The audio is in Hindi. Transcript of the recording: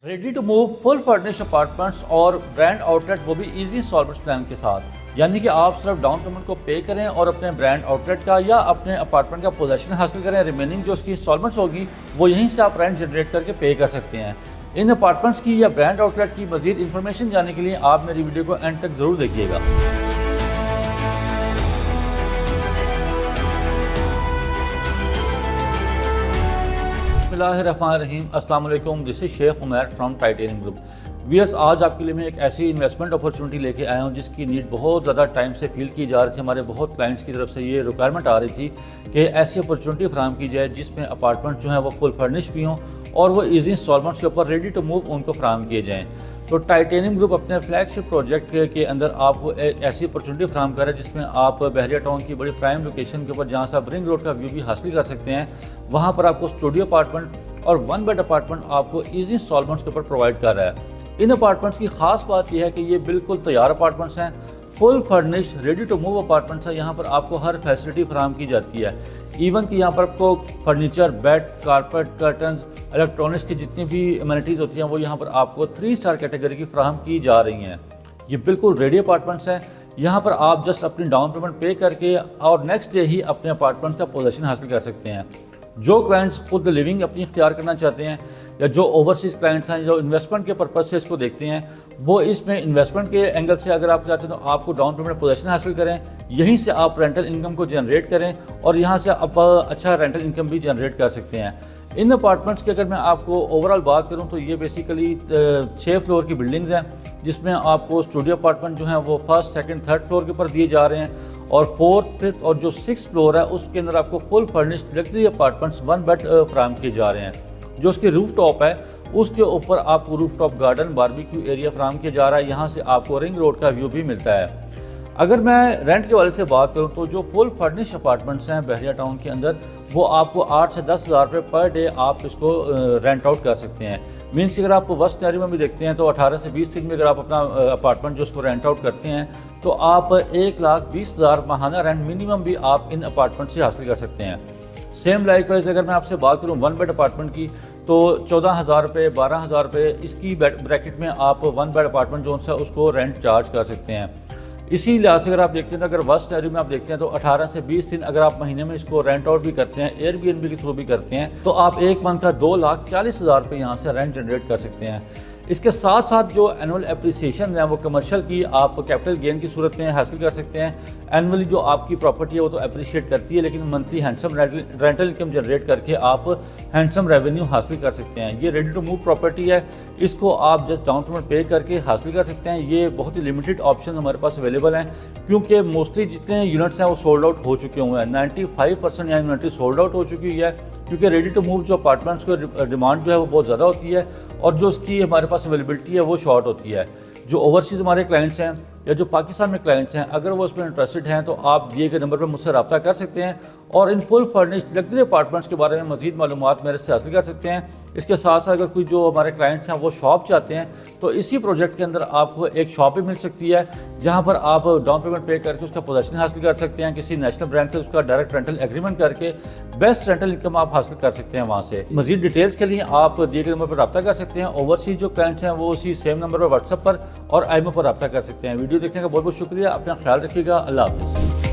Ready to move full furnish apartments और ब्रांड आउटलेट, वो भी इजी इंस्टॉलमेंट्स प्लान के साथ। यानी कि आप सिर्फ डाउन पेमेंट को पे करें और अपने ब्रांड आउटलेट का या अपने अपार्टमेंट का पोजेशन हासिल करें। रिमेनिंग जो उसकी इंस्टॉलमेंट्स होगी वो यहीं से आप रेंट जनरेट करके पे कर सकते हैं। इन अपार्टमेंट्स की या ब्रांड आउटलेट की मजीद इन्फॉर्मेशन जानने के लिए आप मेरी वीडियो को एंड तक ज़रूर देखिएगा। बिस्मिल्लाहिर्रहमानिर्रहीम, अस्सलाम वालेकुम। This is Sheikh Umair from titanium group. वीएस, आज आपके लिए मैं एक ऐसी इन्वेस्टमेंट अपॉर्चुनिटी लेके आया हूँ जिसकी नीड बहुत ज़्यादा टाइम से फील की जा रही थी। हमारे बहुत क्लाइंट्स की तरफ से ये रिक्वायरमेंट आ रही थी कि ऐसी अपॉर्चुनिटी फ्राहम की जाए जिसमें अपार्टमेंट जो है वो फुल फर्निश भी हों और वो ईजी इंस्टॉलमेंट्स के ऊपर रेडी टू मूव उनको फ्राहम किए जाएँ। तो टाइटेनियम ग्रुप अपने फ्लैगशिप प्रोजेक्ट के अंदर आपको एक ऐसी अपॉर्चुनिटी फ्राहम कर रहा है जिसमें आप बहरिया टाउन की बड़ी प्राइम लोकेशन के ऊपर, जहाँ से आप रिंग रोड का व्यू भी हासिल कर सकते हैं, वहाँ पर आपको स्टूडियो अपार्टमेंट और 1 बेड अपार्टमेंट आपको ईजी इंस्टॉलमेंट्स के ऊपर प्रोवाइड कर रहा है। इन अपार्टमेंट्स की खास बात यह है कि ये बिल्कुल तैयार अपार्टमेंट्स हैं, full furnish ready to move apartments हैं। यहाँ पर आपको हर फैसिलिटी फराहम की जाती है। इवन कि यहाँ पर आपको furniture, bed, carpet, curtains, electronics की जितनी भी अमेनिटीज़ होती हैं वो यहाँ पर आपको 3 स्टार कैटेगरी की फराहम की जा रही हैं। ये बिल्कुल रेडी अपार्टमेंट्स हैं। यहाँ पर आप जस्ट अपनी डाउन पेमेंट पे करके और नेक्स्ट डे ही अपने अपार्टमेंट का पोजीशन हासिल कर सकते हैं। जो क्लाइंट्स खुद लिविंग अपनी इख्तियार करना चाहते हैं या जो ओवरसीज़ क्लाइंट्स हैं जो इन्वेस्टमेंट के पर्पज़ से इसको देखते हैं, वो इसमें इन्वेस्टमेंट के एंगल से अगर आप चाहते हैं तो आपको डाउन पेमेंट पोजीशन हासिल करें, यहीं से आप रेंटल इनकम को जनरेट करें और यहाँ से आप अच्छा रेंटल इनकम भी जनरेट कर सकते हैं। इन अपार्टमेंट्स की अगर मैं आपको ओवरऑल बात करूँ तो ये बेसिकली 6 फ्लोर की बिल्डिंग्स हैं जिसमें आपको स्टूडियो अपार्टमेंट जो हैं वो फर्स्ट, सेकंड, थर्ड फ्लोर के ऊपर दिए जा रहे हैं और 4th, 5th और जो 6th फ्लोर है उसके अंदर आपको full furnished luxury apartments 1 bed फराहम किए जा रहे हैं। जो उसकी रूफ टॉप है उसके ऊपर आपको roof top garden, barbecue area फराहम किया जा रहा है। यहाँ से आपको रिंग रोड का व्यू भी मिलता है। अगर मैं रेंट के वाले से बात करूं तो जो फुल फर्निश अपार्टमेंट्स हैं बहरिया टाउन के अंदर, वो आपको 8 से 10 हज़ार रुपये पर डे आप इसको रेंट आउट कर सकते हैं। मीन्स कि अगर आप वेस्ट एरिया में भी देखते हैं तो 18 से 20 दिन में अगर आप अपना अपार्टमेंट जो उसको रेंट आउट करते हैं तो आप 1,20,000 माहाना रेंट मिनिमम भी आप इन अपार्टमेंट से हासिल कर सकते हैं। सेम लाइकवाइज अगर मैं आपसे बात करूँ 1 बेड अपार्टमेंट की तो 14,000 रुपये, 12,000 रुपये इसकी ब्रैकेट में आप 1 बेड अपार्टमेंट जो है उसको रेंट चार्ज कर सकते हैं। इसी लिहाज से अगर आप देखते हैं तो अगर वेस्ट एरिया में आप देखते हैं तो 18 से 20 दिन अगर आप महीने में इसको रेंट आउट भी करते हैं, एयरबीएनबी के थ्रू भी करते हैं, तो आप एक मंथ का 2,40,000 रुपये यहाँ से रेंट जनरेट कर सकते हैं। इसके साथ साथ जो एनुअल एप्रिसिएशन है वो कमर्शियल की आप कैपिटल गेन की सूरत में हासिल कर सकते हैं। एनुअली जो आपकी प्रॉपर्टी है वो तो अप्रिशिएट करती है, लेकिन monthly handsome rental income generate करके आप हैंडसम रेवेन्यू हासिल कर सकते हैं। ये रेडी टू मूव प्रॉपर्टी है, इसको आप जस्ट डाउन पेमेंट पे करके हासिल कर सकते हैं। ये बहुत ही लिमिटेड ऑप्शन हमारे पास अवेलेबल हैं क्योंकि मोस्टली जितने यूनिट्स हैं वो सोल्ड आउट हो चुके हुए हैं। 95% यहाँ यूनिट सोल्ड आउट हो चुकी है क्योंकि रेडी टू मूव जो अपार्टमेंट्स को डिमांड जो है वो बहुत ज़्यादा होती है और जो उसकी हमारे पास अवेलेबिलिटी है वो शॉर्ट होती है। जो ओवरसीज़ हमारे क्लाइंट्स हैं या जो पाकिस्तान में क्लाइंट्स हैं, अगर वो उसमें इंटरेस्टेड हैं तो आप दिए गए नंबर पर मुझसे रब्ता कर सकते हैं और in full furnished luxury apartments के बारे में मज़ीद मालूमात मेरे से हासिल कर सकते हैं। इसके साथ साथ अगर कोई जो हमारे क्लाइंट्स हैं वो शॉप चाहते हैं तो इसी प्रोजेक्ट के अंदर आपको एक शॉप भी मिल सकती है जहाँ पर आप डाउन पेमेंट पे करके उसका पोजीशन हासिल कर सकते हैं। किसी नेशनल ब्रांड से उसका डायरेक्ट रेंटल एग्रीमेंट करके बेस्ट रेंटल इनकम आप हासिल कर सकते हैं वहाँ से। मज़ीद डिटेल्स के लिए आप दिए गए नंबर पर रब्ता कर सकते हैं। ओवरसीज जो क्लाइंट्स हैं वो उसी सेम नंबर पर व्हाट्सएप पर और आईमो पर रब्ता कर सकते हैं। वीडियो देखने का बहुत बहुत शुक्रिया। अपना ख्याल रखिएगा। अल्लाह हाफ़िज़।